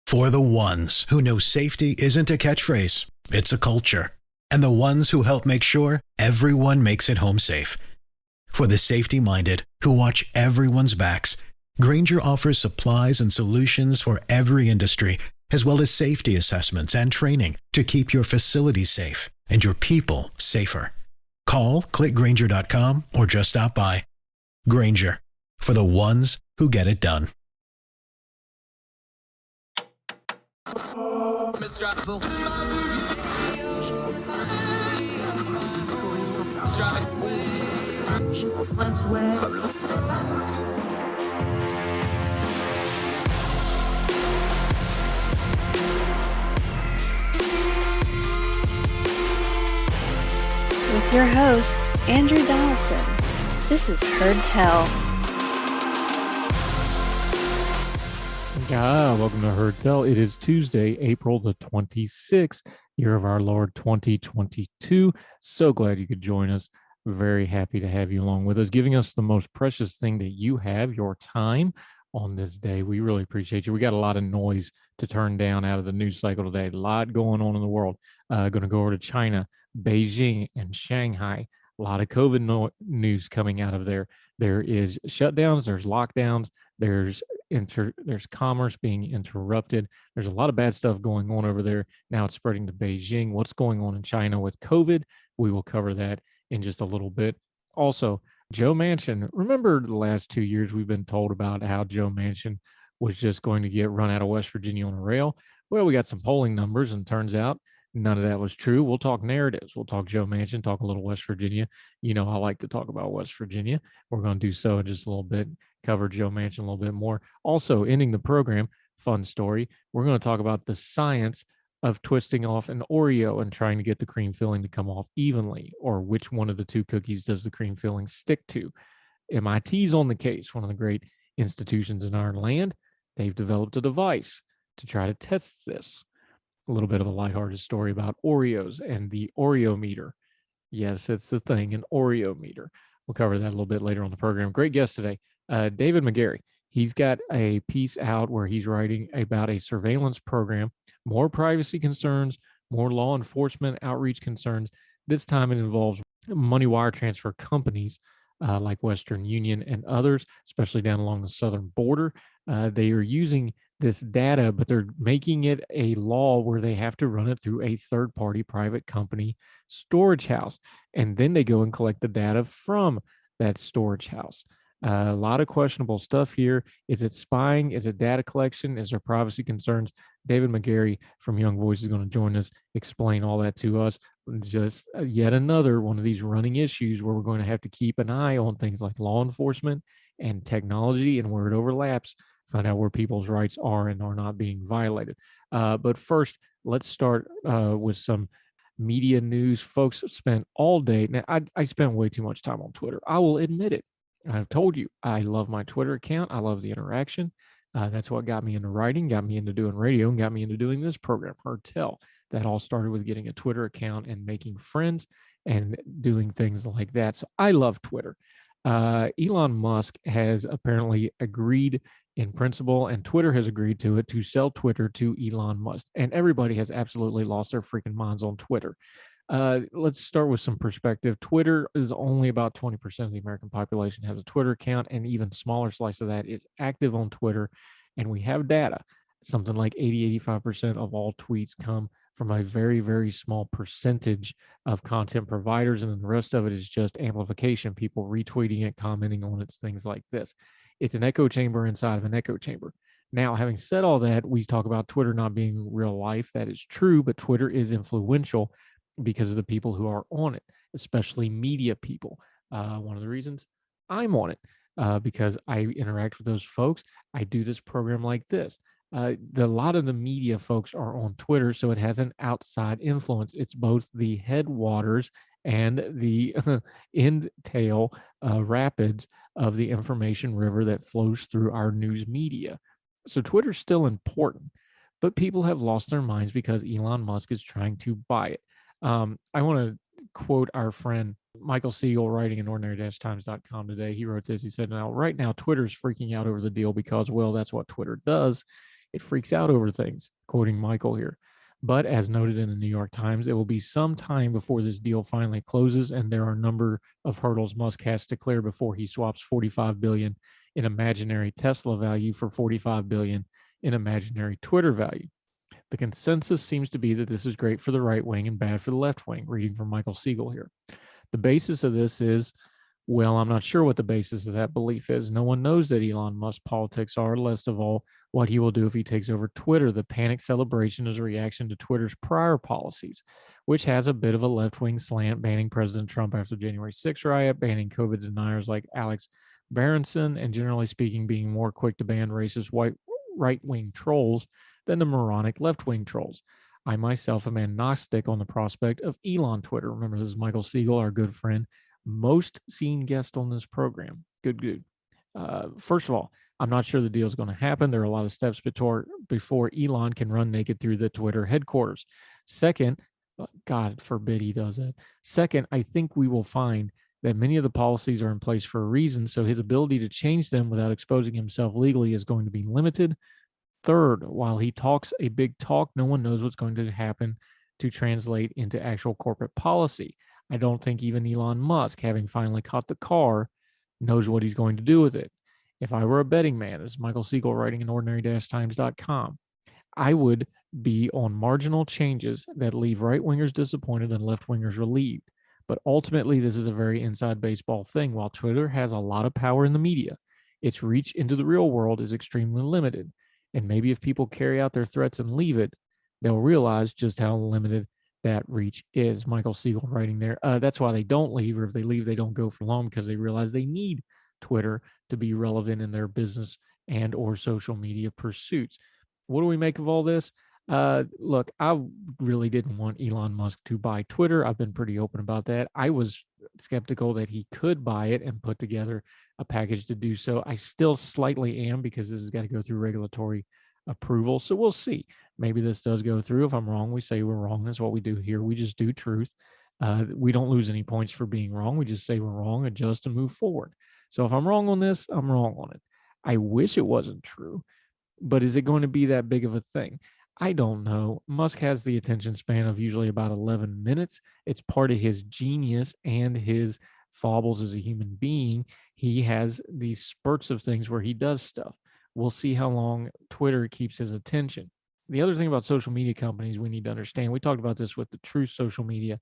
For the ones who know safety isn't a catchphrase, it's a culture. And the ones who help make sure everyone makes it home safe. For the safety-minded who watch everyone's backs, Grainger offers supplies and solutions for every industry, as well as safety assessments and training to keep your facilities safe and your people safer. Call, click Grainger.com, or just stop by. Grainger, for the ones who get it done. With your host, Andrew Donaldson. This is Heard Tell. Welcome to Heard Tell. It is Tuesday, April the 26th, year of our Lord 2022. So glad you could join us. Very happy to have you along with us, giving us the most precious thing that you have, your time on this day. We really appreciate you. We got a lot of noise to turn down out of the news cycle today. A lot going on in the world. Going to go over to China, Beijing, and Shanghai. A lot of COVID news coming out of there. There is shutdowns, there's lockdowns, there's commerce being interrupted. There's a lot of bad stuff going on over there. Now it's spreading to Beijing. What's going on in China with COVID? We will cover that in just a little bit. Also, Joe Manchin. Remember the last 2 years we've been told about how Joe Manchin was just going to get run out of West Virginia on a rail? Well, we got some polling numbers, and turns out none of that was true. We'll talk narratives. We'll talk Joe Manchin, talk a little West Virginia. You know, I like to talk about West Virginia. We're going to do so in just a little bit, cover Joe Manchin a little bit more. Also, ending the program, fun story, we're going to talk about the science of twisting off an Oreo and trying to get the cream filling to come off evenly, or which one of the two cookies does the cream filling stick to. MIT's on the case, one of the great institutions in our land. They've developed a device to try to test this. A little bit of a lighthearted story about Oreos and the Oreo meter. Yes, it's the thing, an Oreo meter. We'll cover that a little bit later on the program. Great guest today, David McGarry. He's got a piece out where he's writing about a surveillance program, more privacy concerns, more law enforcement outreach concerns. This time it involves money wire transfer companies like Western Union and others, especially down along the southern border. They are using this data, but they're making it a law where they have to run it through a third-party private company storage house. And then they go and collect the data from that storage house. A lot of questionable stuff here. Is it spying? Is it data collection? Is there privacy concerns? David McGarry from Young Voice is going to join us, explain all that to us. Just yet another one of these running issues where we're going to have to keep an eye on things like law enforcement and technology and where it overlaps, find out where people's rights are and are not being violated. But first, let's start with some media news. Folks spent all day. Now, I spent way too much time on Twitter. I will admit it. I've told you, I love my Twitter account. I love the interaction. That's what got me into writing, got me into doing radio, and got me into doing this program, Heard Tell. That all started with getting a Twitter account and making friends and doing things like that. So I love Twitter. Elon Musk has apparently agreed in principle, and Twitter has agreed to it, to sell Twitter to Elon Musk. And everybody has absolutely lost their freaking minds on Twitter. Let's start with some perspective. Twitter is only about 20% of the American population has a Twitter account, and even smaller slice of that is active on Twitter. And we have data. Something like 85% of all tweets come from a very, very small percentage of content providers, and then the rest of it is just amplification, people retweeting it, commenting on it, things like this. It's an echo chamber inside of an echo chamber. Now, having said all that, we talk about Twitter not being real life. That is true, but Twitter is influential because of the people who are on it, especially media people. One of the reasons I'm on it, because I interact with those folks. I do this program like this. A lot of the media folks are on Twitter, so it has an outside influence. It's both the headwaters and the end tail rapids of the information river that flows through our news media. So Twitter's still important, but people have lost their minds because Elon Musk is trying to buy it. I want to quote our friend Michael Siegel, writing in ordinary-times.com today. He wrote this. He said, right now, Twitter's freaking out over the deal because, well, that's what Twitter does. It freaks out over things, quoting Michael here. But as noted in the New York Times, it will be some time before this deal finally closes, and there are a number of hurdles Musk has to clear before he swaps $45 billion in imaginary Tesla value for $45 billion in imaginary Twitter value. The consensus seems to be that this is great for the right wing and bad for the left wing, reading from Michael Siegel here. The basis of this is, well, I'm not sure what the basis of that belief is. No one knows that Elon Musk's politics are, least of all what he will do if he takes over Twitter. The panic celebration is a reaction to Twitter's prior policies, which has a bit of a left-wing slant, banning President Trump after the January 6th riot, banning COVID deniers like Alex Berenson, and generally speaking, being more quick to ban racist white right-wing trolls than the moronic left-wing trolls. I myself am agnostic on the prospect of Elon Twitter. Remember, this is Michael Siegel, our good friend, most seen guest on this program. Good. First of all, I'm not sure the deal is going to happen. There are a lot of steps before Elon can run naked through the Twitter headquarters. Second, God forbid he does it. Second, I think we will find that many of the policies are in place for a reason, so his ability to change them without exposing himself legally is going to be limited. Third, while he talks a big talk, no one knows what's going to happen to translate into actual corporate policy. I don't think even Elon Musk, having finally caught the car, knows what he's going to do with it. If I were a betting man, this is Michael Siegel writing in ordinary-times.com, I would be on marginal changes that leave right-wingers disappointed and left-wingers relieved. But ultimately, this is a very inside baseball thing. While Twitter has a lot of power in the media, its reach into the real world is extremely limited. And maybe if people carry out their threats and leave it, they'll realize just how limited that reach is. Michael Siegel writing there. That's why they don't leave, or if they leave, they don't go for long, because they realize they need Twitter to be relevant in their business and or social media pursuits. What do we make of all this? Look, I really didn't want Elon Musk to buy Twitter. I've been pretty open about that. I was skeptical that he could buy it and put together a package to do so. I still slightly am, because this has got to go through regulatory approval. So we'll see. Maybe this does go through. If I'm wrong, we say we're wrong. That's what we do here. We just do truth. We don't lose any points for being wrong. We just say we're wrong, adjust, and move forward. So if I'm wrong on this, I'm wrong on it. I wish it wasn't true, but is it going to be that big of a thing? I don't know. Musk has the attention span of usually about 11 minutes. It's part of his genius and his foibles as a human being. He has these spurts of things where he does stuff. We'll see how long Twitter keeps his attention. The other thing about social media companies we need to understand, we talked about this with the true social media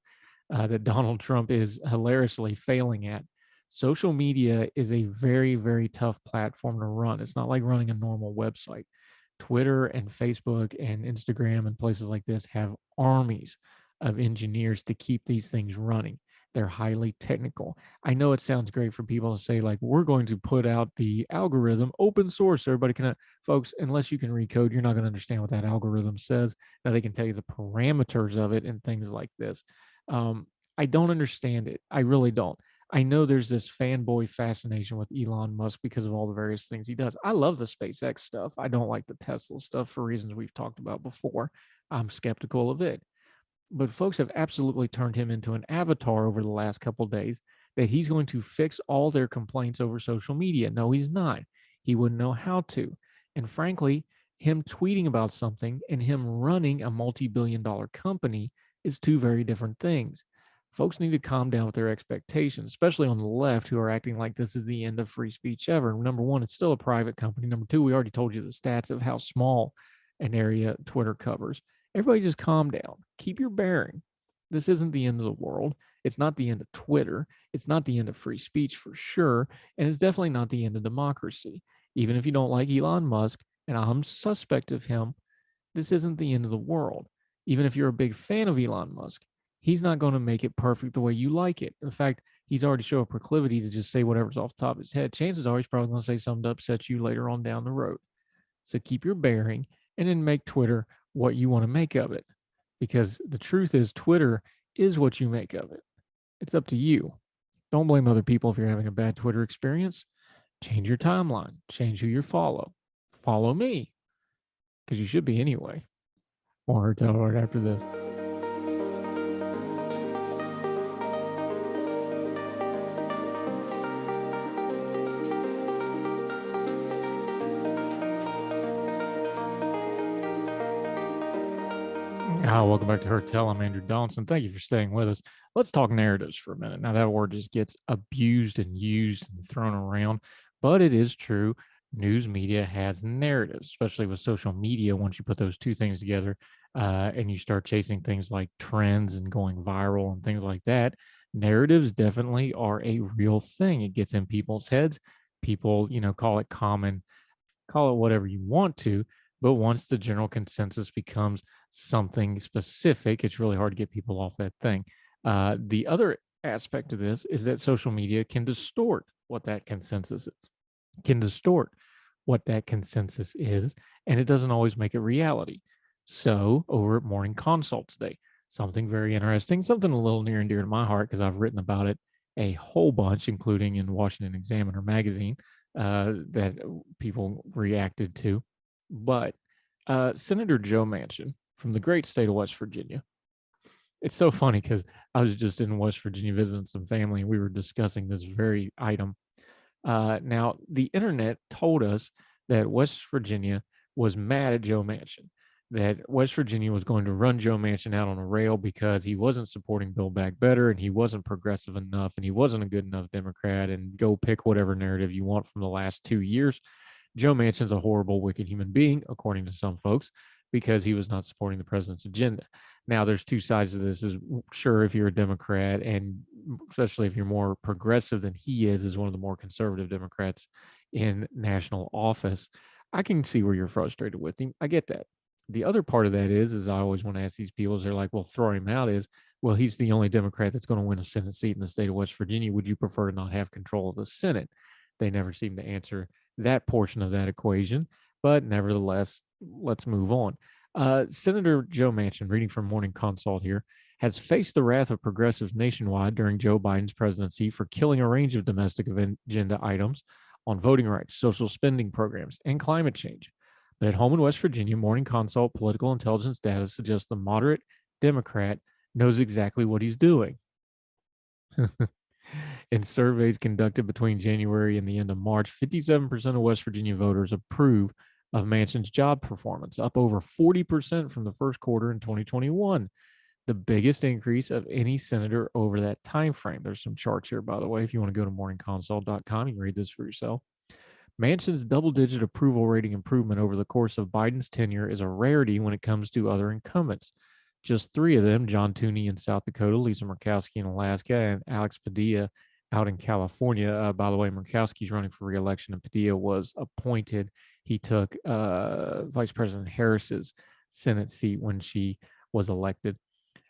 that Donald Trump is hilariously failing at. Social media is a very, very tough platform to run. It's not like running a normal website. Twitter and Facebook and Instagram and places like this have armies of engineers to keep these things running. They're highly technical. I know it sounds great for people to say, like, we're going to put out the algorithm open source so everybody can, folks, unless you can recode, you're not going to understand what that algorithm says. Now they can tell you the parameters of it and things like this. I don't understand it. I really don't. I know there's this fanboy fascination with Elon Musk because of all the various things he does. I love the SpaceX stuff. I don't like the Tesla stuff for reasons we've talked about before. I'm skeptical of it. But folks have absolutely turned him into an avatar over the last couple of days that he's going to fix all their complaints over social media. No, he's not. He wouldn't know how to. And frankly, him tweeting about something and him running a multi-billion-dollar company is two very different things. Folks need to calm down with their expectations, especially on the left, who are acting like this is the end of free speech ever. Number one, it's still a private company. Number two, we already told you the stats of how small an area Twitter covers. Everybody just calm down. Keep your bearing. This isn't the end of the world. It's not the end of Twitter. It's not the end of free speech for sure. And it's definitely not the end of democracy. Even if you don't like Elon Musk, and I'm suspect of him, this isn't the end of the world. Even if you're a big fan of Elon Musk, he's not going to make it perfect the way you like it. In fact, he's already shown a proclivity to just say whatever's off the top of his head. Chances are he's probably going to say something to upset you later on down the road. So keep your bearing and then make Twitter what you want to make of it. Because the truth is, Twitter is what you make of it. It's up to you. Don't blame other people if you're having a bad Twitter experience. Change your timeline. Change who you follow. Follow me. Because you should be anyway. More tell right after this. Welcome back to Her Tell. I'm Andrew Donaldson. Thank you for staying with us. Let's talk narratives for a minute. Now, that word just gets abused and used and thrown around, but it is true. News media has narratives, especially with social media. Once you put those two things together and you start chasing things like trends and going viral and things like that, narratives definitely are a real thing. It gets in people's heads. People, call it common, call it whatever you want to, but once the general consensus becomes something specific, it's really hard to get people off that thing. The other aspect of this is that social media can distort what that consensus is, can distort what that consensus is, and it doesn't always make it reality. So, over at Morning Consult today, something very interesting, something a little near and dear to my heart because I've written about it a whole bunch, including in Washington Examiner magazine, that people reacted to. But Senator Joe Manchin from the great state of West Virginia. It's so funny because I was just in West Virginia visiting some family and we were discussing this very item. Now, the internet told us that West Virginia was mad at Joe Manchin, that West Virginia was going to run Joe Manchin out on a rail because he wasn't supporting Build Back Better and he wasn't progressive enough and he wasn't a good enough Democrat, and go pick whatever narrative you want from the last 2 years. Joe Manchin's a horrible, wicked human being, according to some folks, because he was not supporting the president's agenda. Now, there's two sides of this. Is sure, if you're a Democrat, and especially if you're more progressive than he is one of the more conservative Democrats in national office, I can see where you're frustrated with him. I get that. The other part of that is I always want to ask these people, is they're like, well, throw him out, is, well, he's the only Democrat that's going to win a Senate seat in the state of West Virginia. Would you prefer to not have control of the Senate? They never seem to answer that portion of that equation, but nevertheless, let's move on. Senator Joe Manchin, reading from Morning Consult here, has faced the wrath of progressives nationwide during Joe Biden's presidency for killing a range of domestic agenda items on voting rights, social spending programs, and climate change. But at home in West Virginia, Morning Consult political intelligence data suggests the moderate Democrat knows exactly what he's doing. In surveys conducted between January and the end of March, 57% of West Virginia voters approve of Manchin's job performance, up over 40% from the first quarter in 2021, the biggest increase of any senator over that time frame. There's some charts here, by the way, if you want to go to morningconsult.com, you can read this for yourself. Manchin's double-digit approval rating improvement over the course of Biden's tenure is a rarity when it comes to other incumbents. Just three of them, John Tooney in South Dakota, Lisa Murkowski in Alaska, and Alex Padilla out in California. By the way, Murkowski's running for re-election and Padilla was appointed. He took Vice President Harris's Senate seat when she was elected,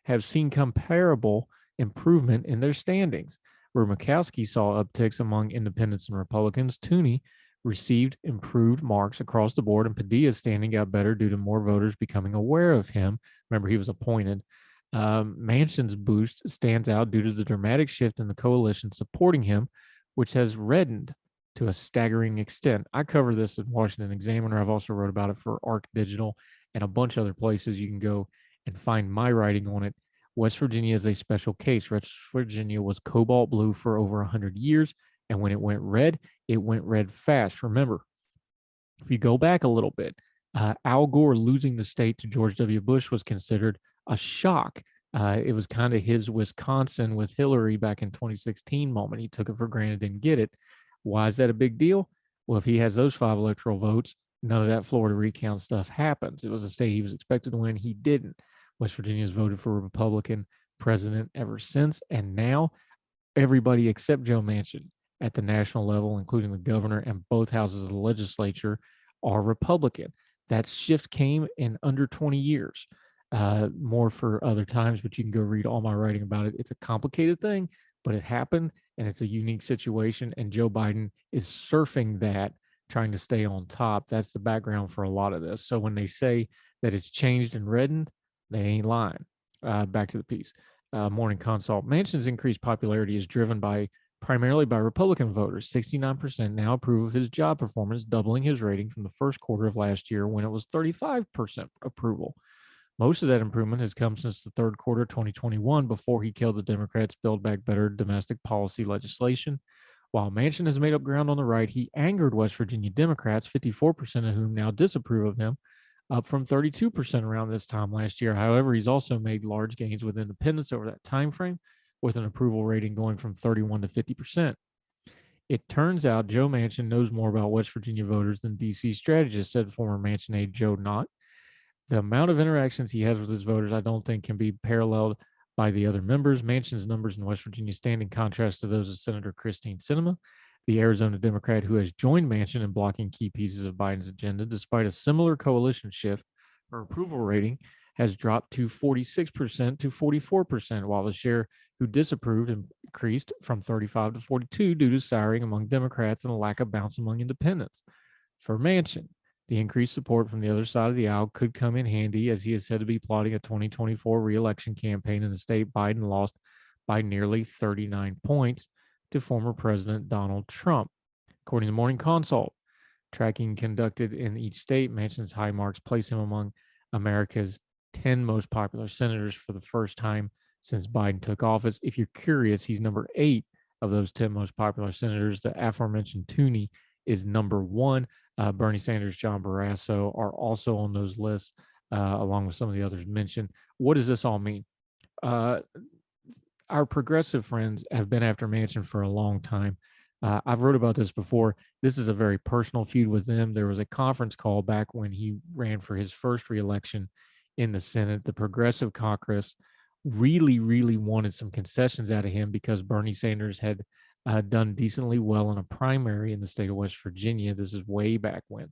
have seen comparable improvement in their standings. Where Murkowski saw upticks among independents and Republicans, Tooney received improved marks across the board, and Padilla's standing out better due to more voters becoming aware of him. Remember, he was appointed. Manchin's boost stands out due to the dramatic shift in the coalition supporting him, which has reddened to a staggering extent. I cover this in Washington Examiner. I've also wrote about it for Arc Digital and a bunch of other places. You can go and find my writing on it. West Virginia is a special case. West Virginia was cobalt blue for over 100 years, and when it went red fast. Remember, if you go back a little bit, Al Gore losing the state to George W. Bush was considered a shock. It was kind of his Wisconsin with Hillary back in 2016 moment. He took it for granted, didn't get it. Why is that a big deal? Well, if he has those 5 electoral votes, none of that Florida recount stuff happens. It was a state he was expected to win. He didn't. West Virginia has voted for a Republican president ever since. And now everybody except Joe Manchin at the national level, including the governor and both houses of the legislature, are Republican. That shift came in under 20 years. More for other times, but you can go read all my writing about it. It's a complicated thing, but it happened, and it's a unique situation, and Joe Biden is surfing that, trying to stay on top. That's the background for a lot of this. So when they say that it's changed and reddened, they ain't lying. Back to the piece. Morning Consult. Manchin's increased popularity is driven primarily by Republican voters. 69% now approve of his job performance, doubling his rating from the first quarter of last year when it was 35% approval. Most of that improvement has come since the third quarter of 2021, before he killed the Democrats' Build Back Better domestic policy legislation. While Manchin has made up ground on the right, he angered West Virginia Democrats, 54% of whom now disapprove of him, up from 32% around this time last year. However, he's also made large gains with independents over that time frame, with an approval rating going from 31 to 50%. It turns out Joe Manchin knows more about West Virginia voters than D.C. strategist, said former Manchin aide Joe Knott. The amount of interactions he has with his voters, I don't think, can be paralleled by the other members. Manchin's numbers in West Virginia stand in contrast to those of Senator Christine Sinema, the Arizona Democrat who has joined Manchin in blocking key pieces of Biden's agenda. Despite a similar coalition shift, her approval rating has dropped to 46% to 44%, while the share who disapproved increased from 35 to 42 due to souring among Democrats and a lack of bounce among independents. For Manchin, the increased support from the other side of the aisle could come in handy, as he is said to be plotting a 2024 re-election campaign in the state Biden lost by nearly 39 points to former President Donald Trump. According to Morning Consult, tracking conducted in each state, Manchin's high marks place him among America's 10 most popular senators for the first time since Biden took office. If you're curious, he's number 8 of those 10 most popular senators. The aforementioned Tooney is number 1. Bernie Sanders, John Barrasso are also on those lists, along with some of the others mentioned. What does this all mean? Our progressive friends have been after Manchin for a long time. I've wrote about this before. This is a very personal feud with them. There was a conference call back when he ran for his first reelection in the Senate. The Progressive Caucus really, really wanted some concessions out of him because Bernie Sanders had done decently well in a primary in the state of West Virginia. This is way back when.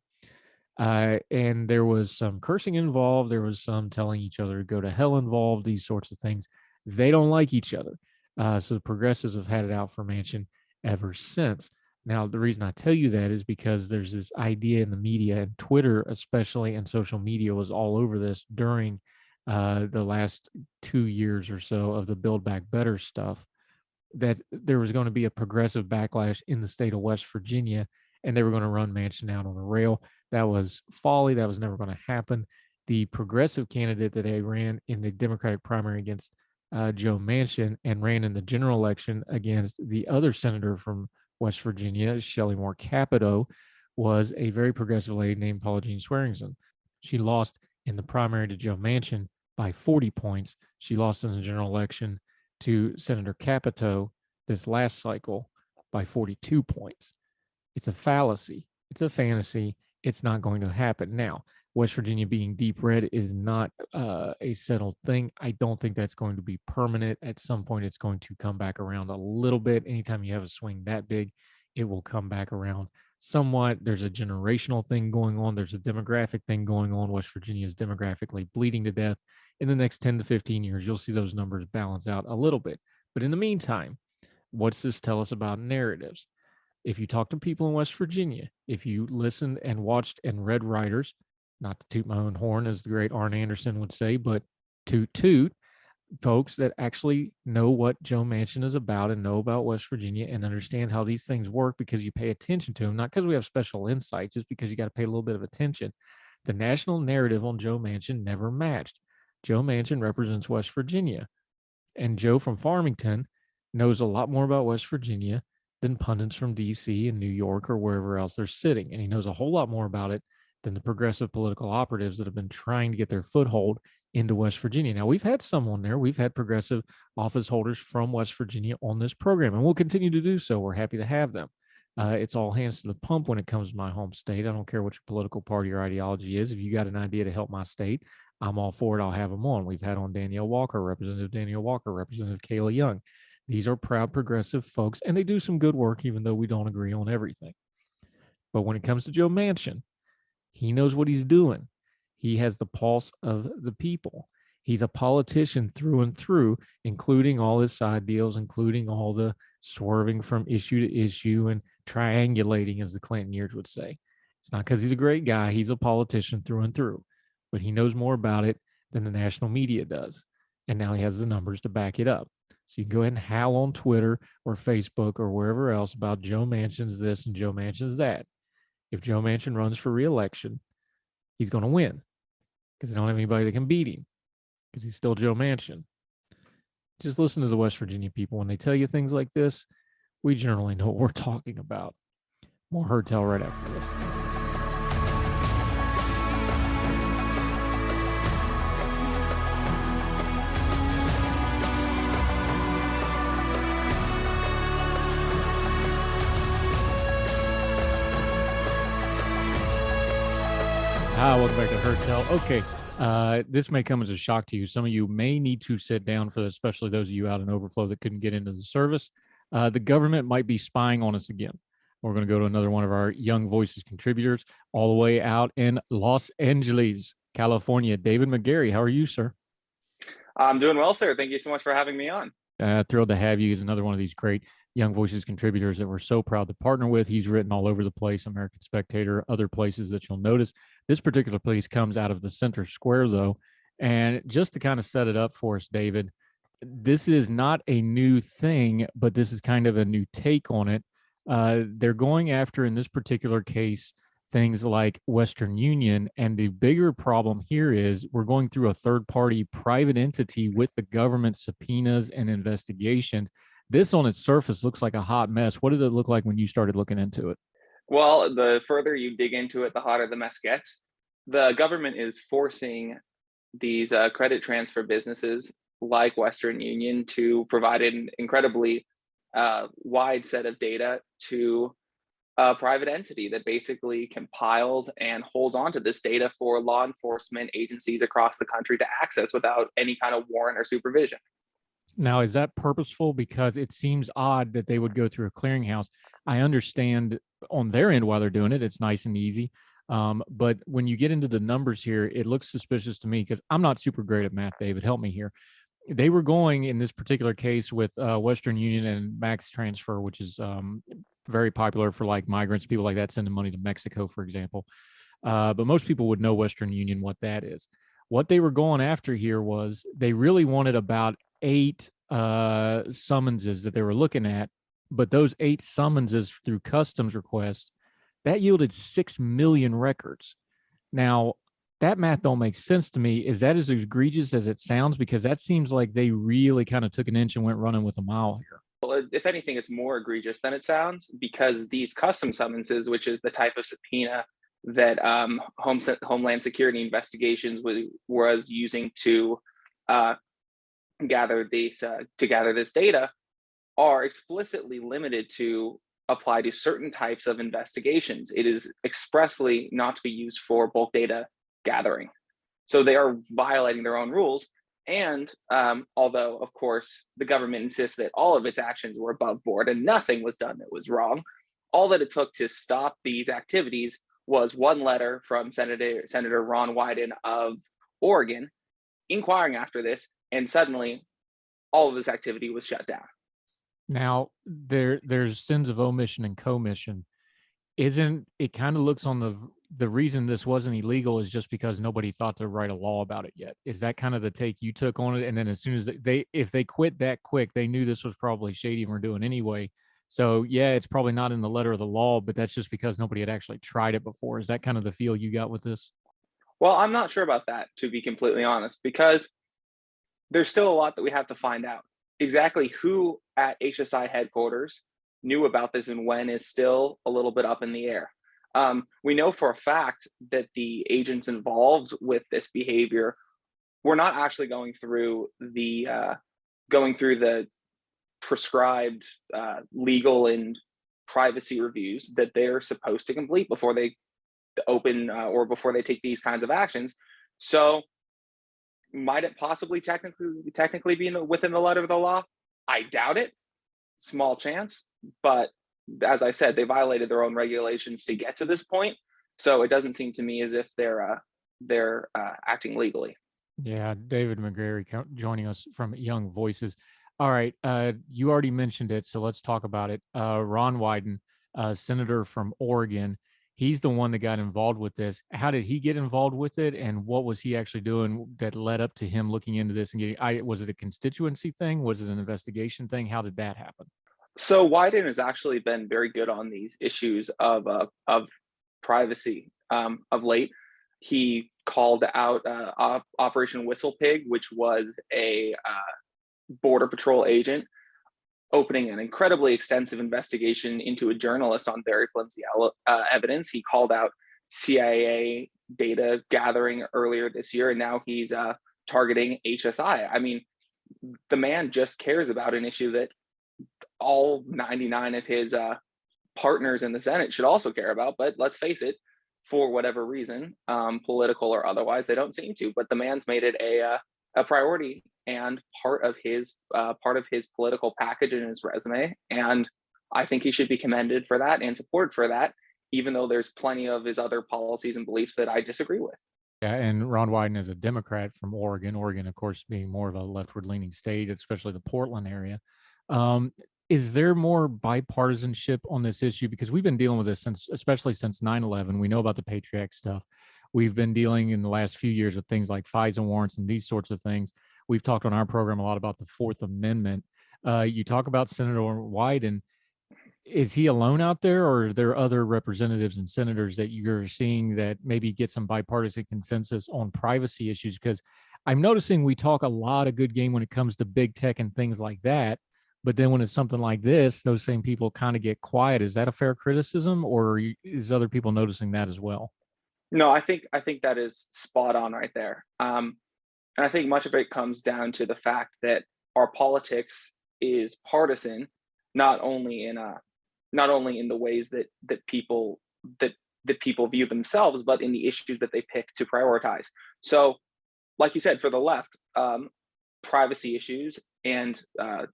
And there was some cursing involved. There was some telling each other to go to hell involved, these sorts of things. They don't like each other. So the progressives have had it out for Manchin ever since. Now, the reason I tell you that is because there's this idea in the media, and Twitter especially, and social media was all over this during the last 2 years or so of the Build Back Better stuff, that there was going to be a progressive backlash in the state of West Virginia, and they were going to run Manchin out on a rail. That was folly. That was never going to happen. The progressive candidate that they ran in the Democratic primary against Joe Manchin and ran in the general election against the other senator from West Virginia, Shelley Moore Capito, was a very progressive lady named Paula Jean Swearingen. She lost in the primary to Joe Manchin by 40 points. She lost in the general election to Senator Capito this last cycle by 42 points. It's a fallacy. It's a fantasy. It's not going to happen. Now, West Virginia being deep red is not a settled thing. I don't think that's going to be permanent. At some point, it's going to come back around a little bit. Anytime you have a swing that big, it will come back around somewhat. There's a generational thing going on. There's a demographic thing going on. West Virginia is demographically bleeding to death. In the next 10 to 15 years, you'll see those numbers balance out a little bit. But in the meantime, what's this tell us about narratives? If you talk to people in West Virginia, if you listened and watched and read writers, not to toot my own horn, as the great Arn Anderson would say, but toot, folks that actually know what Joe Manchin is about and know about West Virginia and understand how these things work because you pay attention to them, not because we have special insight, just because you got to pay a little bit of attention. The national narrative on Joe Manchin never matched. Joe Manchin represents West Virginia, and Joe from Farmington knows a lot more about West Virginia than pundits from D.C. and New York or wherever else they're sitting, and he knows a whole lot more about it than the progressive political operatives that have been trying to get their foothold into West Virginia. Now, we've had someone there. We've had progressive office holders from West Virginia on this program, and we'll continue to do so. We're happy to have them. It's all hands to the pump when it comes to my home state. I don't care what your political party or ideology is. If you got an idea to help my state, I'm all for it. I'll have them on. We've had on Danielle Walker, Representative Kayla Young. These are proud progressive folks, and they do some good work, even though we don't agree on everything. But when it comes to Joe Manchin, he knows what he's doing. He has the pulse of the people. He's a politician through and through, including all his side deals, including all the swerving from issue to issue and triangulating, as the Clinton years would say. It's not because he's a great guy. He's a politician through and through, but he knows more about it than the national media does. And now he has the numbers to back it up. So you can go ahead and howl on Twitter or Facebook or wherever else about Joe Manchin's this and Joe Manchin's that. If Joe Manchin runs for re-election, he's going to win because they don't have anybody that can beat him because he's still Joe Manchin. Just listen to the West Virginia people. When they tell you things like this, we generally know what we're talking about. More Heard Tell right after this. Welcome back to Herd Tell. Okay, this may come as a shock to you. Some of you may need to sit down for this, especially those of you out in overflow that couldn't get into the service. The government might be spying on us again. We're going to go to another one of our Young Voices contributors all the way out in Los Angeles, California. David McGarry, how are you, sir? I'm doing well, sir. Thank you so much for having me on. Thrilled to have you. He's another one of these great Young Voices contributors that we're so proud to partner with. He's written all over the place, American Spectator, other places that you'll notice. This particular place comes out of the center square, though. And just to kind of set it up for us, David, this is not a new thing, but this is kind of a new take on it. They're going after, in this particular case, things like Western Union. And the bigger problem here is we're going through a third-party private entity with the government subpoenas and investigation. This on its surface looks like a hot mess. What did it look like when you started looking into it? Well, the further you dig into it, the hotter the mess gets. The government is forcing these credit transfer businesses like Western Union to provide an incredibly wide set of data to a private entity that basically compiles and holds on to this data for law enforcement agencies across the country to access without any kind of warrant or supervision. Now, is that purposeful? Because it seems odd that they would go through a clearinghouse. I understand on their end why they're doing it. It's nice and easy. But when you get into the numbers here, it looks suspicious to me because I'm not super great at math, David. Help me here. They were going in this particular case with Western Union and Max Transfer, which is very popular for like migrants, people like that sending money to Mexico, for example. But most people would know Western Union, what that is. What they were going after here was they really wanted about 8 summonses that they were looking at, but those 8 summonses through customs requests, that yielded 6 million records. Now, that math don't make sense to me. Is that as egregious as it sounds? Because that seems like they really kind of took an inch and went running with a mile here. Well, if anything, it's more egregious than it sounds, because these custom summonses, which is the type of subpoena that Homeland Security Investigations was using to gather this data, are explicitly limited to apply to certain types of investigations. It is expressly not to be used for bulk data gathering. So they are violating their own rules. And although, of course, the government insists that all of its actions were above board and nothing was done that was wrong, all that it took to stop these activities was one letter from Senator Ron Wyden of Oregon inquiring after this, and suddenly all of this activity was shut down. Now, there's sins of omission and commission. Isn't it kind of looks on the reason this wasn't illegal is just because nobody thought to write a law about it yet? Is that kind of the take you took on it? And then as soon as if they quit that quick, they knew this was probably shady and were doing anyway. So yeah, it's probably not in the letter of the law, but that's just because nobody had actually tried it before. Is that kind of the feel you got with this? Well, I'm not sure about that, to be completely honest, because there's still a lot that we have to find out. Exactly who at HSI headquarters knew about this and when is still a little bit up in the air. We know for a fact that the agents involved with this behavior were not actually going through the prescribed legal and privacy reviews that they're supposed to complete before they open or before they take these kinds of actions. So might it possibly technically be within the letter of the law? I doubt it. Small chance. But as I said, they violated their own regulations to get to this point. So it doesn't seem to me as if they're acting legally. Yeah, David McGarry joining us from Young Voices. All right, you already mentioned it, so let's talk about it. Ron Wyden, senator from Oregon, he's the one that got involved with this. How did he get involved with it, and what was he actually doing that led up to him looking into this and getting? Was it a constituency thing? Was it an investigation thing? How did that happen? So Wyden has actually been very good on these issues of privacy of late. He called out Operation Whistle Pig, which was a Border Patrol agent opening an incredibly extensive investigation into a journalist on very flimsy evidence. He called out CIA data gathering earlier this year, and now he's targeting HSI. I mean, the man just cares about an issue that all 99 of his partners in the Senate should also care about. But let's face it, for whatever reason, political or otherwise. They don't seem to, but the man's made it a priority and part of his political package and his resume. And I think he should be commended for that and supported for that, even though there's plenty of his other policies and beliefs that I disagree with. Yeah, and Ron Wyden is a Democrat from Oregon. Oregon, of course, being more of a leftward-leaning state, especially the Portland area. Is there more bipartisanship on this issue? Because we've been dealing with this especially since 9/11. We know about the Patriot Act stuff. We've been dealing in the last few years with things like FISA warrants and these sorts of things. We've talked on our program a lot about the Fourth Amendment. You talk about Senator Wyden. Is he alone out there, or are there other representatives and senators that you're seeing that maybe get some bipartisan consensus on privacy issues? Because I'm noticing we talk a lot of good game when it comes to big tech and things like that. But then when it's something like this, those same people kind of get quiet. Is that a fair criticism, or is other people noticing that as well? No, I think that is spot on right there. And I think much of it comes down to the fact that our politics is partisan, not only in the ways that people view themselves, but in the issues that they pick to prioritize. So, like you said, for the left, privacy issues and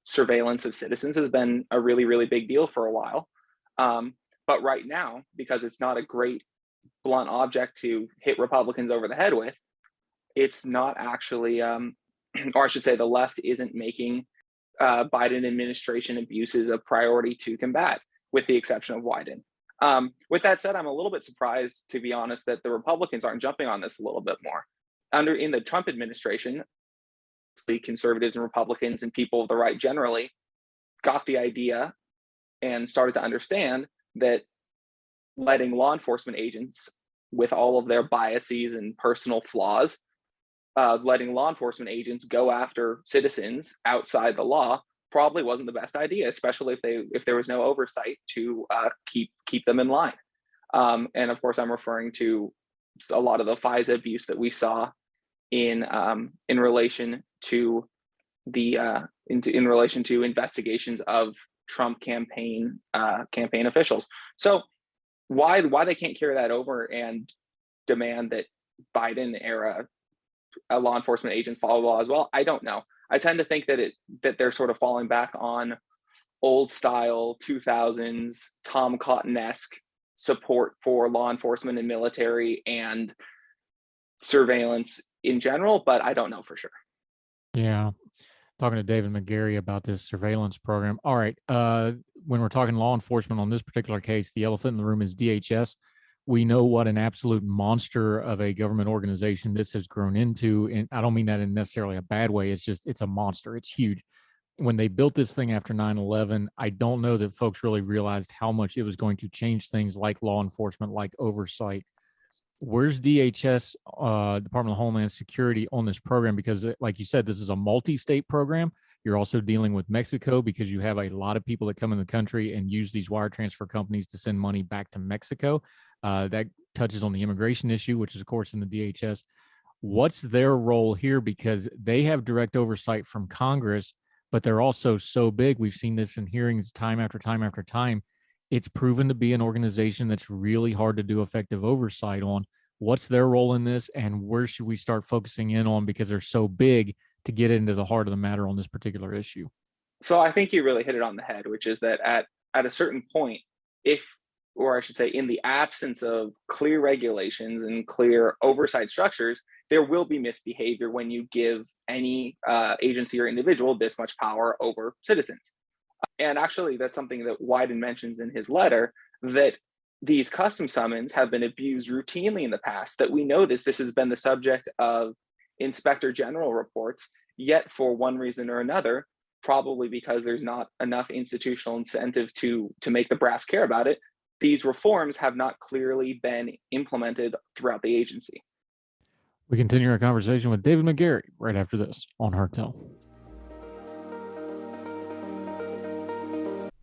surveillance of citizens has been a really, really big deal for a while. But right now, because it's not a great blunt object to hit Republicans over the head with, it's not actually, or I should say, the left isn't making Biden administration abuses a priority to combat, with the exception of Wyden. With that said, I'm a little bit surprised, to be honest, that the Republicans aren't jumping on this a little bit more. In the Trump administration, the conservatives and Republicans and people of the right generally got the idea and started to understand that letting law enforcement agents, with all of their biases and personal flaws, letting law enforcement agents go after citizens outside the law probably wasn't the best idea, especially if there was no oversight to keep them in line. And of course, I'm referring to a lot of the FISA abuse that we saw in relation to in relation to investigations of Trump campaign officials. So why they can't carry that over and demand that Biden era law enforcement agents follow the law as well, I don't know. I tend to think that they're sort of falling back on old style 2000s Tom Cotton-esque support for law enforcement and military and surveillance in general, but I don't know for sure. Yeah. Talking to David McGarry about this surveillance program. All right. When we're talking law enforcement on this particular case, the elephant in the room is DHS. We know what an absolute monster of a government organization this has grown into. And I don't mean that in necessarily a bad way. It's a monster. It's huge. When they built this thing after 9/11, I don't know that folks really realized how much it was going to change things like law enforcement, like oversight. Where's DHS, Department of Homeland Security, on this program? Because like you said, this is a multi-state program. You're also dealing with Mexico because you have a lot of people that come in the country and use these wire transfer companies to send money back to Mexico. That touches on the immigration issue, which is, of course, in the DHS. What's their role here? Because they have direct oversight from Congress, but they're also so big. We've seen this in hearings time after time after time. It's proven to be an organization that's really hard to do effective oversight on. What's their role in this, and where should we start focusing in on, because they're so big, to get into the heart of the matter on this particular issue? So I think you really hit it on the head, which is that at a certain point, or I should say, in the absence of clear regulations and clear oversight structures, there will be misbehavior when you give any agency or individual this much power over citizens. And actually, that's something that Wyden mentions in his letter, that these custom summons have been abused routinely in the past, that we know this has been the subject of inspector general reports, yet for one reason or another, probably because there's not enough institutional incentive to make the brass care about it, these reforms have not clearly been implemented throughout the agency. We continue our conversation with David McGarry right after this on Hartel.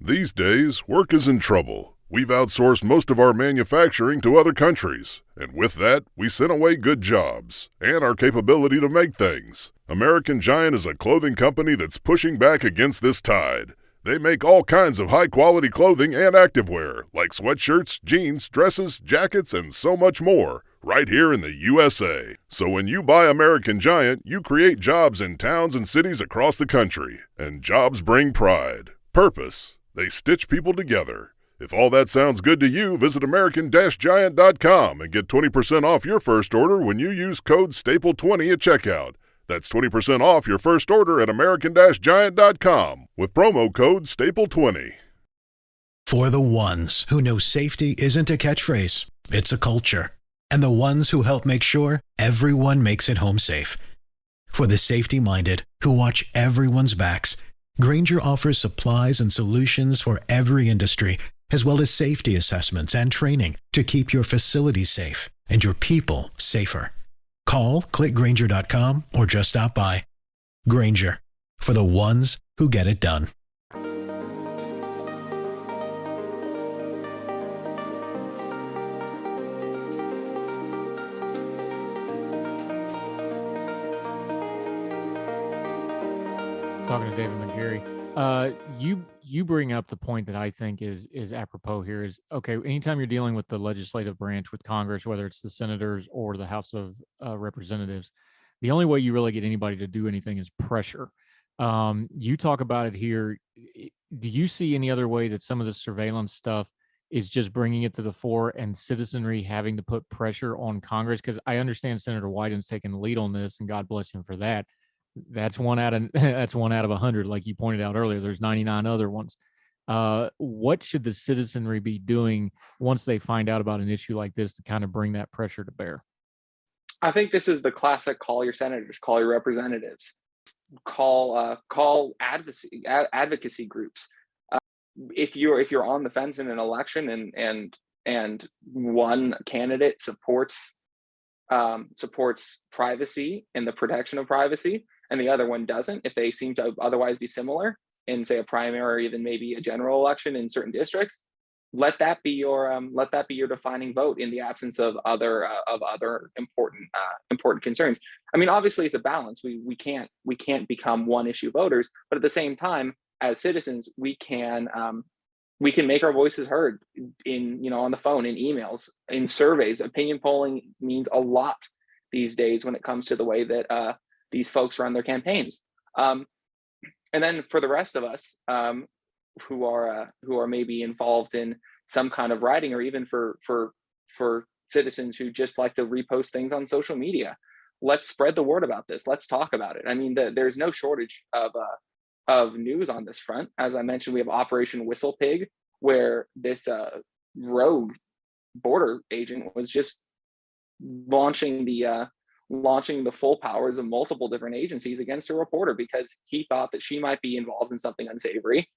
These days, work is in trouble. We've outsourced most of our manufacturing to other countries, and with that, we sent away good jobs and our capability to make things. American Giant is a clothing company that's pushing back against this tide. They make all kinds of high-quality clothing and activewear, like sweatshirts, jeans, dresses, jackets, and so much more, right here in the USA. So when you buy American Giant, you create jobs in towns and cities across the country. And jobs bring pride, purpose. They stitch people together. If all that sounds good to you, visit American-Giant.com and get 20% off your first order when you use code STAPLE20 at checkout. That's 20% off your first order at American-Giant.com with promo code STAPLE20. For the ones who know safety isn't a catchphrase, it's a culture. And the ones who help make sure everyone makes it home safe. For the safety-minded who watch everyone's backs, Grainger offers supplies and solutions for every industry, as well as safety assessments and training to keep your facilities safe and your people safer. Call, click Grainger.com, or just stop by. Grainger, for the ones who get it done. Talking to David McGarry, you bring up the point that I think is apropos here is, okay, anytime you're dealing with the legislative branch, with Congress, whether it's the senators or the House of Representatives, the only way you really get anybody to do anything is pressure. You talk about it here. Do you see any other way that some of the surveillance stuff is just bringing it to the fore and citizenry having to put pressure on Congress? Because I understand Senator Wyden's taking the lead on this, and God bless him for that. That's one out of 100, like you pointed out earlier. There's 99 other ones. What should the citizenry be doing once they find out about an issue like this to kind of bring that pressure to bear? I think this is the classic: call your senators, call your representatives, call advocacy groups. If you're on the fence in an election and one candidate supports privacy and the protection of privacy, and the other one doesn't, if they seem to otherwise be similar in, say, a primary than maybe a general election in certain districts, let that be your defining vote in the absence of other important concerns. I mean, obviously it's a balance. We can't become one issue voters, but at the same time, as citizens, we can make our voices heard on the phone, in emails, in surveys. Opinion polling means a lot these days when it comes to the way that these folks run their campaigns. And then for the rest of us who are maybe involved in some kind of writing, or even for citizens who just like to repost things on social media, let's spread the word about this. Let's talk about it. I mean, there's no shortage of news on this front. As I mentioned, we have Operation Whistle Pig, where this rogue border agent was just launching the full powers of multiple different agencies against a reporter because he thought that she might be involved in something unsavory.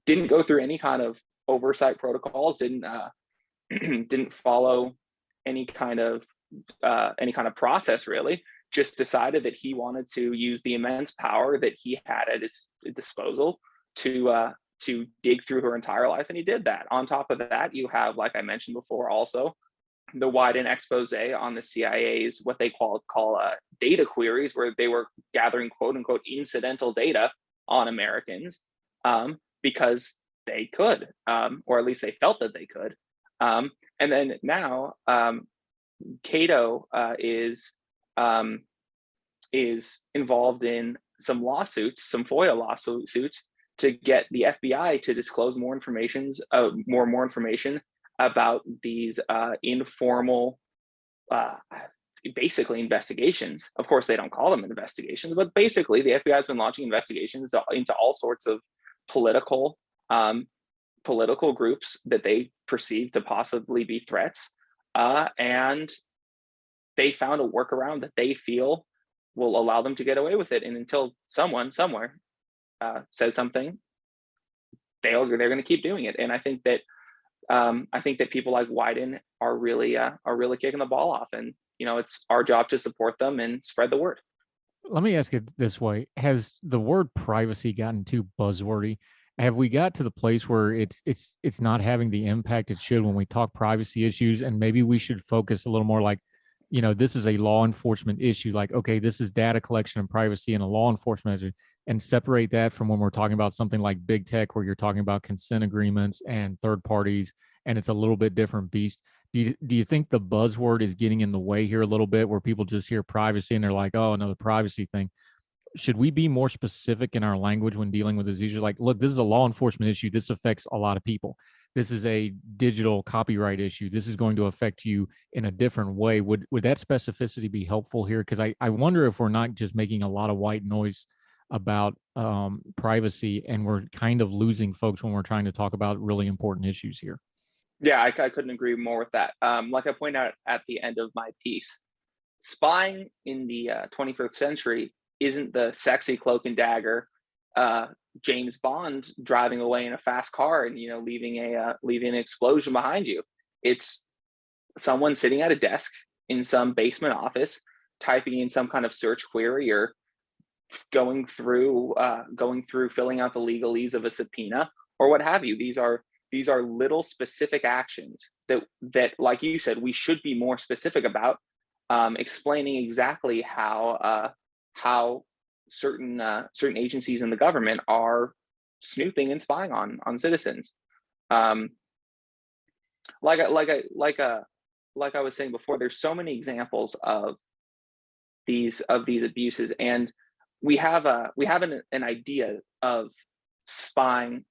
Didn't go through any kind of oversight protocols, didn't follow any kind of process, really. Just decided that he wanted to use the immense power that he had at his disposal to dig through her entire life, and he did that. On top of that, you have, like I mentioned before, also the Wyden expose on the CIA's what they call data queries, where they were gathering quote unquote incidental data on Americans because they could, or at least they felt that they could. And then now Cato is involved in some FOIA lawsuits, to get the FBI to disclose more information about these informal, basically investigations. Of course, they don't call them investigations, but basically the FBI has been launching investigations into all sorts of political groups that they perceive to possibly be threats, and they found a workaround that they feel will allow them to get away with it. And until someone somewhere says something, they're going to keep doing it. And I think that people like Wyden are really kicking the ball off, and it's our job to support them and spread the word. Let me ask it this way: has the word privacy gotten too buzzwordy? Have we got to the place where it's not having the impact it should when we talk privacy issues? And maybe we should focus a little more like, this is a law enforcement issue. Like, okay, this is data collection and privacy and a law enforcement issue. and separate that from when we're talking about something like big tech, where you're talking about consent agreements and third parties, and it's a little bit different beast. Do you think the buzzword is getting in the way here a little bit, where people just hear privacy and they're like, oh, another privacy thing? Should we be more specific in our language when dealing with this issue? Like, look, this is a law enforcement issue. This affects a lot of people. This is a digital copyright issue. This is going to affect you in a different way. Would that specificity be helpful here? Because I wonder if we're not just making a lot of white noise about privacy, and we're kind of losing folks when we're trying to talk about really important issues here. Yeah, I couldn't agree more with that. Like I point out at the end of my piece, spying in the 21st century isn't the sexy cloak and dagger James Bond driving away in a fast car and leaving an explosion behind you. It's someone sitting at a desk in some basement office, typing in some kind of search query, or going through filling out the legalese of a subpoena or what have you. These are little specific actions that, like you said, we should be more specific about, explaining exactly how certain agencies in the government are snooping and spying on citizens. Like I was saying before, there's so many examples of these abuses, and we have an idea of spying,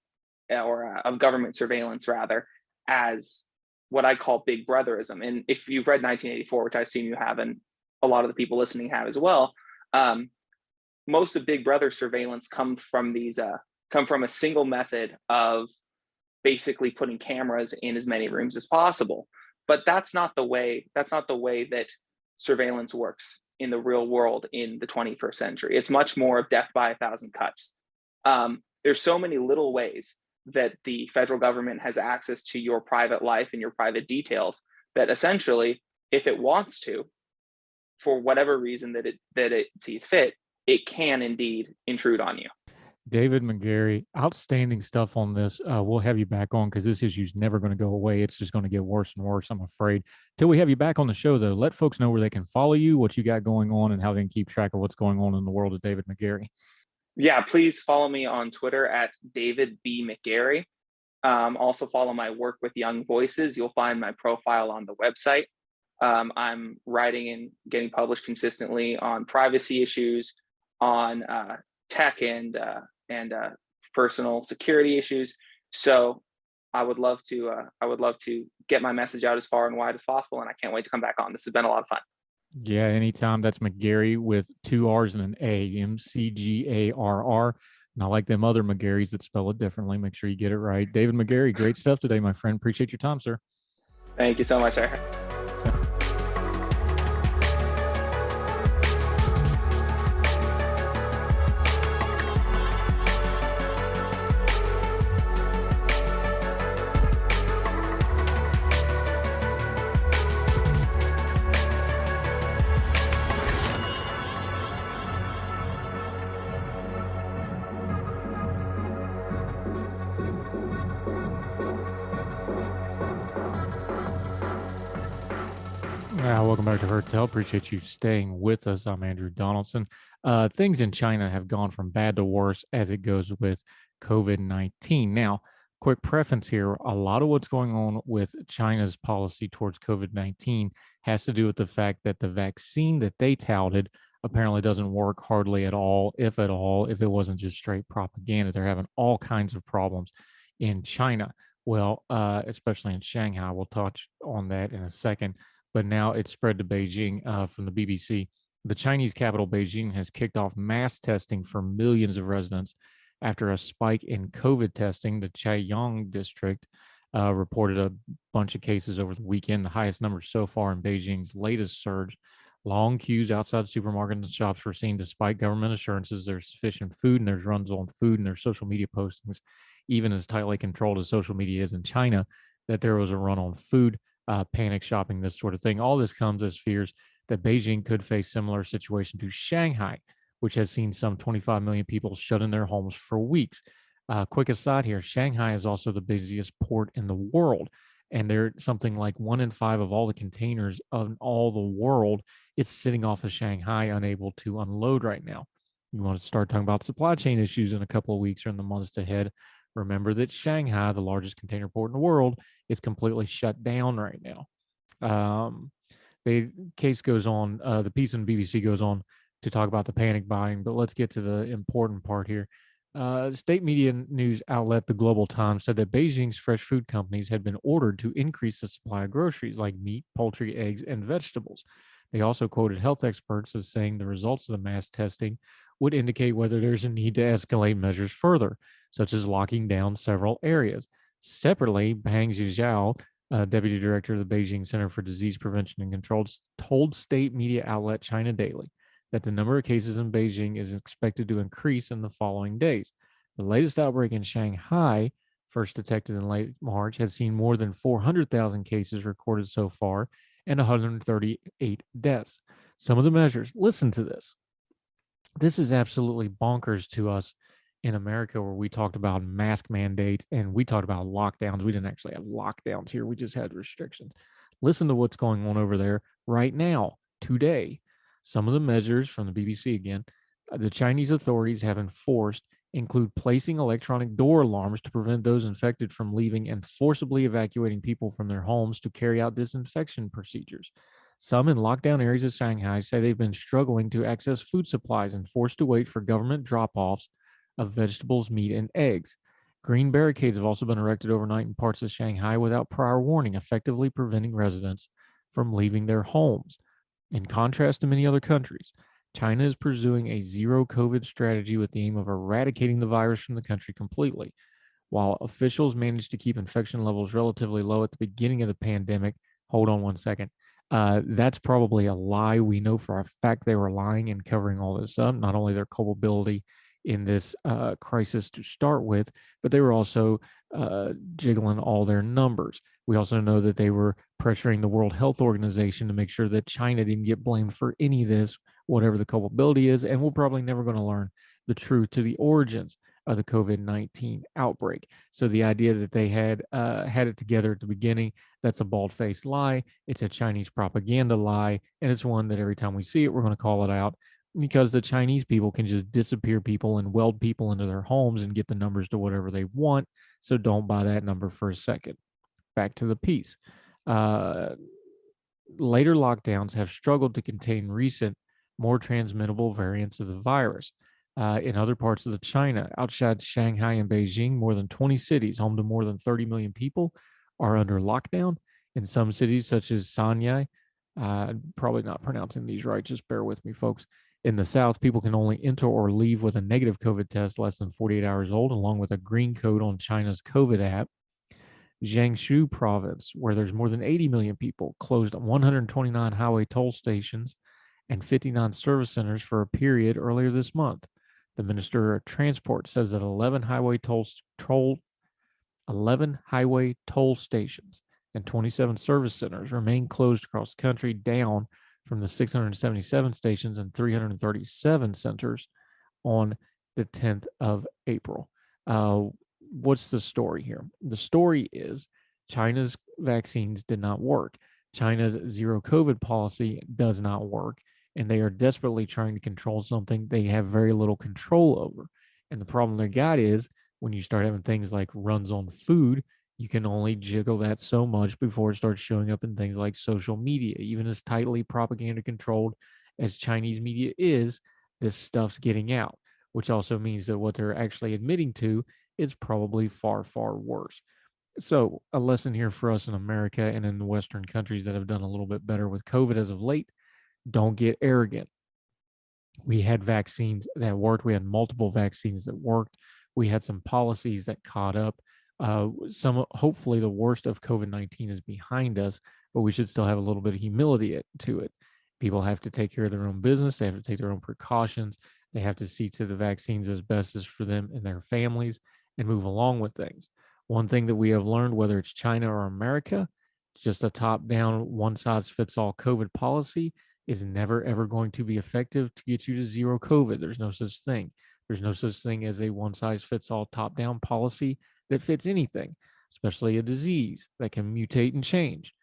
or of government surveillance rather, as what I call big brotherism. And if you've read 1984, which I assume you have, and a lot of the people listening have as well, most of Big Brother surveillance come from a single method of basically putting cameras in as many rooms as possible. But that's not the way that surveillance works in the real world in the 21st century. It's much more of death by a thousand cuts. There's so many little ways that the federal government has access to your private life and your private details that essentially, if it wants to, for whatever reason that it sees fit, it can indeed intrude on you. David McGarry, outstanding stuff on this. We'll have you back on, because this issue's never going to go away. It's just going to get worse and worse, I'm afraid. Till we have you back on the show, though, let folks know where they can follow you, what you got going on, and how they can keep track of what's going on in the world of David McGarry. Yeah, please follow me on Twitter at David B. McGarry. Also follow my work with Young Voices. You'll find my profile on the website. I'm writing and getting published consistently on privacy issues, on tech and personal security issues. So I would love to get my message out as far and wide as possible, and I can't wait to come back on. This has been a lot of fun. Yeah, anytime. That's McGarry with 2 R's and an A, McGarr. Not like them other McGarrys that spell it differently. Make sure you get it right. David McGarry, great stuff today, my friend. Appreciate your time, sir. Thank you so much, sir. Welcome back to Hurt Tell. Appreciate you staying with us. I'm Andrew Donaldson. Things in China have gone from bad to worse as it goes with COVID-19. Now, quick preference here. A lot of what's going on with China's policy towards COVID-19 has to do with the fact that the vaccine that they touted apparently doesn't work hardly at all, if at all, if it wasn't just straight propaganda. They're having all kinds of problems in China. Well, especially in Shanghai. We'll touch on that in a second. But now it's spread to Beijing from the BBC. The Chinese capital, Beijing, has kicked off mass testing for millions of residents after a spike in COVID testing. The Chaiyang district reported a bunch of cases over the weekend, the highest number so far in Beijing's latest surge. Long queues outside supermarkets and shops were seen despite government assurances there's sufficient food, and there's runs on food, and there's social media postings, even as tightly controlled as social media is in China, that there was a run on food. Panic shopping, this sort of thing. All this comes as fears that Beijing could face similar situation to Shanghai, which has seen some 25 million people shut in their homes for weeks. Quick aside here, Shanghai is also the busiest port in the world, and they're something like 1 in 5 of all the containers of all the world is sitting off of Shanghai, unable to unload right now. You want to start talking about supply chain issues in a couple of weeks or in the months ahead. Remember that Shanghai, the largest container port in the world, is completely shut down right now. The case goes on, the piece on BBC goes on to talk about the panic buying, but let's get to the important part here. State media news outlet The Global Times said that Beijing's fresh food companies had been ordered to increase the supply of groceries like meat, poultry, eggs, and vegetables. They also quoted health experts as saying the results of the mass testing would indicate whether there's a need to escalate measures further, such as locking down several areas. Separately, Pang Zhijiao, deputy director of the Beijing Center for Disease Prevention and Control, told state media outlet China Daily that the number of cases in Beijing is expected to increase in the following days. The latest outbreak in Shanghai, first detected in late March, has seen more than 400,000 cases recorded so far and 138 deaths. Some of the measures, listen to this. This is absolutely bonkers to us in America, where we talked about mask mandates and we talked about lockdowns. We didn't actually have lockdowns here. We just had restrictions. Listen to what's going on over there right now, today. Some of the measures from the BBC again, the Chinese authorities have enforced include placing electronic door alarms to prevent those infected from leaving and forcibly evacuating people from their homes to carry out disinfection procedures. Some in lockdown areas of Shanghai say they've been struggling to access food supplies and forced to wait for government drop-offs of vegetables, meat, and eggs. Green barricades have also been erected overnight in parts of Shanghai without prior warning, effectively preventing residents from leaving their homes. In contrast to many other countries, China is pursuing a zero COVID strategy with the aim of eradicating the virus from the country completely. While officials managed to keep infection levels relatively low at the beginning of the pandemic, hold on one second. That's probably a lie. We know for a fact they were lying and covering all this up, not only their culpability in this crisis to start with, but they were also jiggling all their numbers. We also know that they were pressuring the World Health Organization to make sure that China didn't get blamed for any of this, whatever the culpability is, and we're probably never going to learn the truth to the origins of the COVID-19 outbreak. So the idea that they had it together at the beginning, that's a bald-faced lie. It's a Chinese propaganda lie, and it's one that every time we see it, we're going to call it out, because the Chinese people can just disappear people and weld people into their homes and get the numbers to whatever they want. So don't buy that number for a second. Back to the piece. Later lockdowns have struggled to contain recent, more transmittable variants of the virus. In other parts of China, outside Shanghai and Beijing, more than 20 cities, home to more than 30 million people, are under lockdown. In some cities, such as Sanyai, probably not pronouncing these right, just bear with me, folks. In the south, people can only enter or leave with a negative COVID test less than 48 hours old, along with a green code on China's COVID app. Jiangsu province, where there's more than 80 million people, closed 129 highway toll stations and 59 service centers for a period earlier this month. The Minister of Transport says that 11 highway toll stations and 27 service centers remain closed across the country, down from the 677 stations and 337 centers on the 10th of April. What's the story here? The story is China's vaccines did not work. China's zero COVID policy does not work, and they are desperately trying to control something they have very little control over. And the problem they got is when you start having things like runs on food, you can only jiggle that so much before it starts showing up in things like social media. Even as tightly propaganda controlled as Chinese media is, this stuff's getting out, which also means that what they're actually admitting to is probably far, far worse. So a lesson here for us in America and in the Western countries that have done a little bit better with COVID as of late: don't get arrogant. We had vaccines that worked. We had multiple vaccines that worked. We had some policies that caught up. Hopefully the worst of COVID-19 is behind us, but we should still have a little bit of humility to it. People have to take care of their own business. They have to take their own precautions. They have to see to the vaccines as best as for them and their families and move along with things. One thing that we have learned, whether it's China or America, just a top-down, one-size-fits-all COVID policy is never, ever going to be effective to get you to zero COVID. There's no such thing. There's no such thing as a one-size-fits-all top-down policy that fits anything, especially a disease that can mutate and change.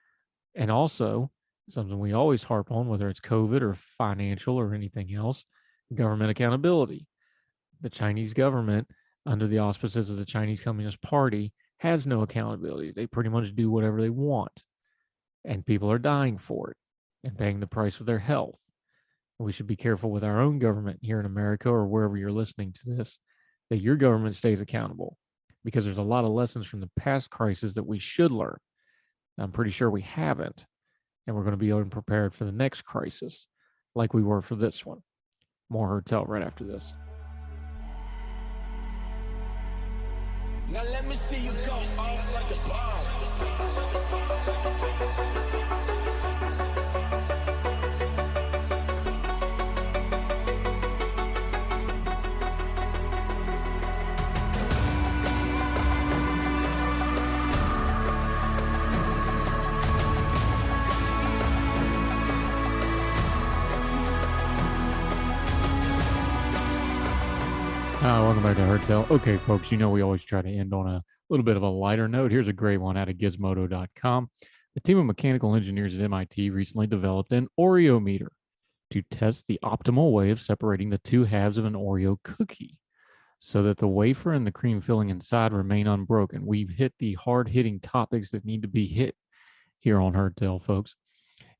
And also, something we always harp on, whether it's COVID or financial or anything else, government accountability. The Chinese government, under the auspices of the Chinese Communist Party, has no accountability. They pretty much do whatever they want, and people are dying for it and paying the price with their health. We should be careful with our own government here in America or wherever you're listening to this, that your government stays accountable, because there's a lot of lessons from the past crisis that we should learn. I'm pretty sure we haven't, and we're going to be unprepared for the next crisis like we were for this one. More Hotel right after this. Now let me see you go off like a bomb. Welcome back to Hurtel. Okay, folks, you know we always try to end on a little bit of a lighter note. Here's a great one out of gizmodo.com. A team of mechanical engineers at MIT recently developed an Oreo meter to test the optimal way of separating the two halves of an Oreo cookie so that the wafer and the cream filling inside remain unbroken. We've hit the hard-hitting topics that need to be hit here on Hurtel, folks.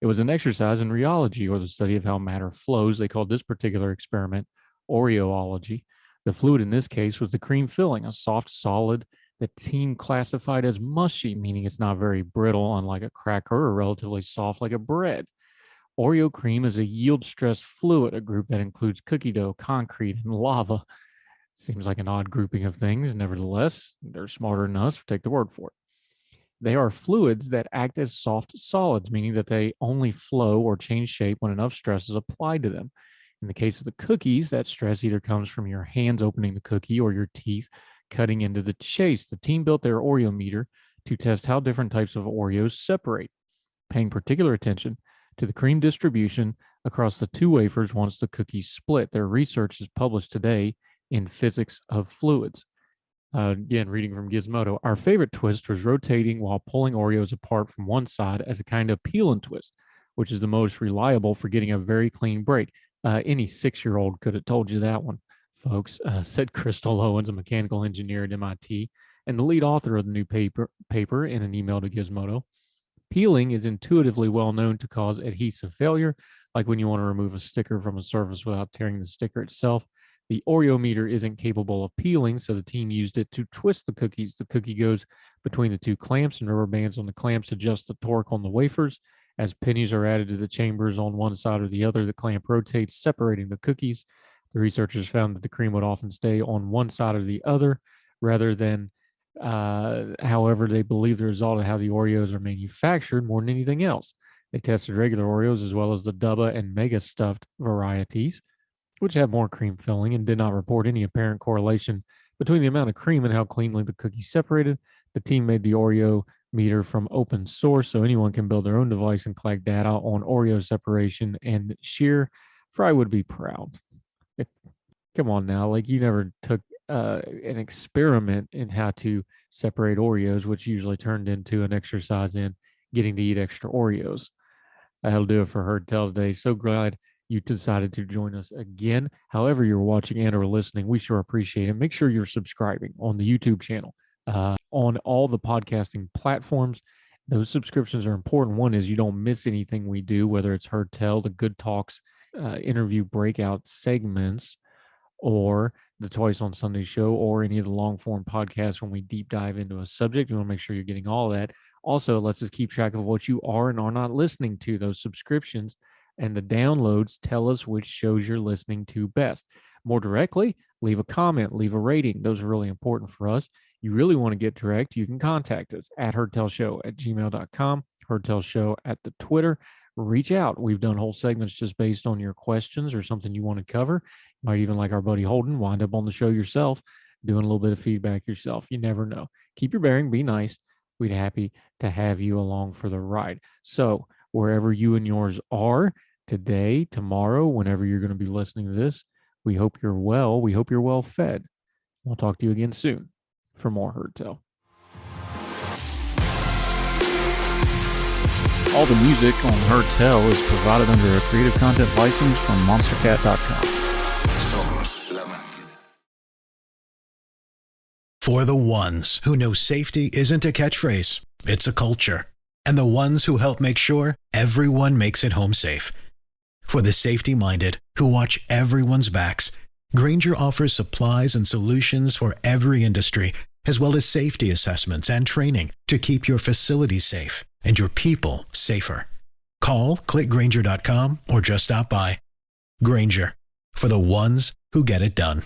It was an exercise in rheology, or the study of how matter flows. They called this particular experiment Oreoology. The fluid in this case was the cream filling, a soft solid the team classified as mushy, meaning it's not very brittle, unlike a cracker, or relatively soft like a bread. Oreo cream is a yield stress fluid, a group that includes cookie dough, concrete, and lava. Seems like an odd grouping of things. Nevertheless, they're smarter than us. Take the word for it. They are fluids that act as soft solids, meaning that they only flow or change shape when enough stress is applied to them. In the case of the cookies, that stress either comes from your hands opening the cookie or your teeth cutting into the chase. The team built their Oreo meter to test how different types of Oreos separate, paying particular attention to the cream distribution across the two wafers once the cookies split. Their research is published today in Physics of Fluids. Again, reading from Gizmodo, our favorite twist was rotating while pulling Oreos apart from one side as a kind of peel and twist, which is the most reliable for getting a very clean break. Any 6-year-old could have told you that one, folks, said Crystal Owens, a mechanical engineer at MIT, and the lead author of the new paper in an email to Gizmodo. Peeling is intuitively well known to cause adhesive failure, like when you want to remove a sticker from a surface without tearing the sticker itself. The Oreo meter isn't capable of peeling, so the team used it to twist the cookies. The cookie goes between the two clamps, and rubber bands on the clamps adjust the torque on the wafers. As pennies are added to the chambers on one side or the other, the clamp rotates, separating the cookies. The researchers found that the cream would often stay on one side or the other, rather than, however, they believe the result of how the Oreos are manufactured more than anything else. They tested regular Oreos as well as the Dubba and Mega Stuffed varieties, which have more cream filling, and did not report any apparent correlation between the amount of cream and how cleanly the cookies separated. The team made the Oreo meter from open source, so anyone can build their own device and collect data on Oreo separation and shear. Fry would be proud. Come on now, like you never took an experiment in how to separate Oreos, which usually turned into an exercise in getting to eat extra Oreos. That'll do it for Hurtel today. So glad you decided to join us again. However you're watching and or listening, we sure appreciate it. Make sure you're subscribing on the YouTube channel, on all the podcasting platforms. Those subscriptions are important. One is you don't miss anything we do, whether it's Hurtel, the Good Talks, interview breakout segments, or the Twice on Sunday show, or any of the long form podcasts when we deep dive into a subject. You want to make sure you're getting all of that. Also, it lets us keep track of what you are and are not listening to. Those subscriptions and the downloads tell us which shows you're listening to best. More directly, leave a comment, leave a rating. Those are really important for us. You really want to get direct, you can contact us at hurtelshow@gmail.com, hurtelshow at the Twitter. Reach out. We've done whole segments just based on your questions or something you want to cover. You might even, like our buddy Holden, wind up on the show yourself, doing a little bit of feedback yourself. You never know. Keep your bearing, be nice. We'd be happy to have you along for the ride. So wherever you and yours are today, tomorrow, whenever you're going to be listening to this, we hope you're well. We hope you're well fed. We'll talk to you again soon for more Hurtel. All the music on Hurtel is provided under a Creative Content license from monstercat.com. For the ones who know safety isn't a catchphrase, it's a culture. And the ones who help make sure everyone makes it home safe. For the safety-minded who watch everyone's backs, Grainger offers supplies and solutions for every industry, as well as safety assessments and training to keep your facilities safe and your people safer. Call, click Grainger.com, or just stop by. Grainger, for the ones who get it done.